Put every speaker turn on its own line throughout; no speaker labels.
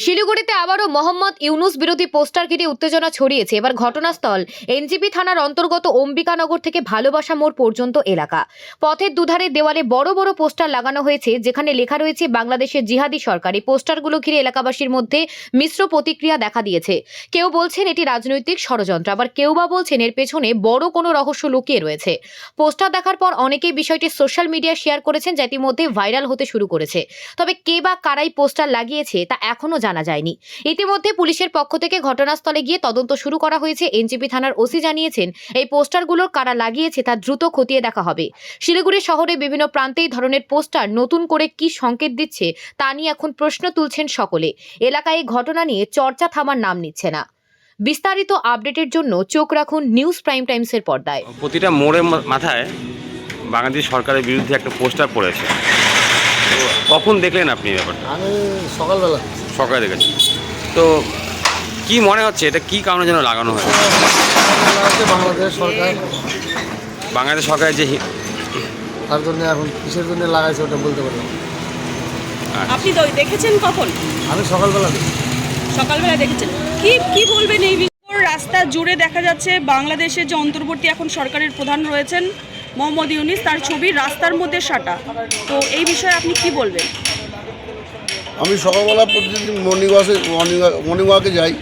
শিলিগুড়িতে আবারও মোহাম্মদ ইউনুস বিরোধী পোস্টার ঘিরে উত্তেজনা ছড়িয়েছে। এবার ঘটনাস্থল এনজিপি থানার অন্তর্গত অম্বিকানগর থেকে ভালোবাসা মোড় পর্যন্ত এলাকা। পথের দুধারে দেওয়ালে বড় বড় পোস্টার লাগানো হয়েছে, যেখানে লেখা রয়েছে বাংলাদেশের জিহাদি সরকার। এই পোস্টারগুলো ঘিরে এলাকাবাসীর মধ্যে মিশ্র প্রতিক্রিয়া দেখা দিয়েছে। কেউ বলছেন এটি রাজনৈতিক ষড়যন্ত্র, আবার কেউ বা বলছেন এর পেছনে বড় কোনো রহস্য লুকিয়ে রয়েছে। পোস্টার দেখার পর অনেকেই বিষয়টি সোশ্যাল মিডিয়ায় শেয়ার করেছেন, যা ইতিমধ্যে ভাইরাল হতে শুরু করেছে। তবে কে বা কারাই পোস্টার লাগিয়েছে তা এখনো জানা যায়নি। ইতিমধ্যে পুলিশের পক্ষ থেকে ঘটনাস্থলে গিয়ে তদন্ত শুরু করা হয়েছে। এনজিপি থানার ওসি জানিয়েছেন, এই পোস্টারগুলোর কারা লাগিয়েছে তা দ্রুত খতিয়ে দেখা হবে। শিলিগুড়ি শহরে বিভিন্ন প্রান্তে এই ধরনের পোস্টার নতুন করে কি সংকেত দিচ্ছে তা নিয়ে এখন প্রশ্ন তুলছেন সকলে। এলাকায় এই ঘটনা নিয়ে চর্চা থামার নাম নিচ্ছে না। বিস্তারিত আপডেটের জন্য চোখ রাখুন নিউজ প্রাইম টাইমসের পর্দায়।
প্রতিটা মোড়ের মাথায় বাংলাদেশ সরকারের বিরুদ্ধে একটা পোস্টার পড়েছে। তো কখন দেখলেন আপনি এই ব্যাপারটা?
আমি সকালবেলা
সকালে দেখেছি। তো কি মনে হচ্ছে এটা কি কারণে যেন লাগানো হয়?
বাংলাদেশ সরকার
বাংলাদেশ সরকারের যে
তার জন্য এখন কিসের জন্য লাগাইছে ওটা বলতে পারলাম না।
আপনি দেখেছেন কখন?
আমি সকালবেলা দেখি।
সকালবেলা দেখেছেন। কি বলবেন এই বিষয়ে? রাস্তা জুড়ে দেখা যাচ্ছে বাংলাদেশের যে অন্তর্বর্তী এখন সরকারের প্রধান রয়েছেন মোহাম্মদ ইউনুস, তার ছবি রাস্তার মধ্যে সাঁটা। তো এই বিষয়ে আপনি কি বলবেন?
আমি সকালবেলা প্রতিদিন মর্নিং ওয়াকে যাই,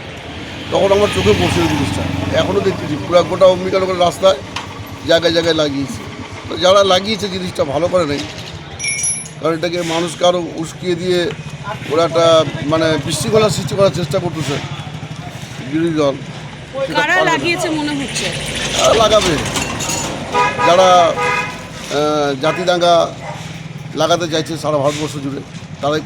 তখন আমার চোখে পড়ছে ওই জিনিসটা। এখনও দেখতেছি পুরো গোটা অম্বিকানগরের রাস্তায় জায়গায় জায়গায় লাগিয়েছে। তো যারা লাগিয়েছে জিনিসটা ভালো করে নেই, কারণ এটাকে মানুষকে আরও উস্কিয়ে দিয়ে ওরা একটা মানে বিশৃঙ্খলা সৃষ্টি করার চেষ্টা করতেছে বিরোধী দল।
কারা লাগিয়েছে মনে হচ্ছে?
লাগাবে যারা জাতি দাঙ্গা লাগাতে চাইছে সারা ভারতবর্ষ জুড়ে, তারাই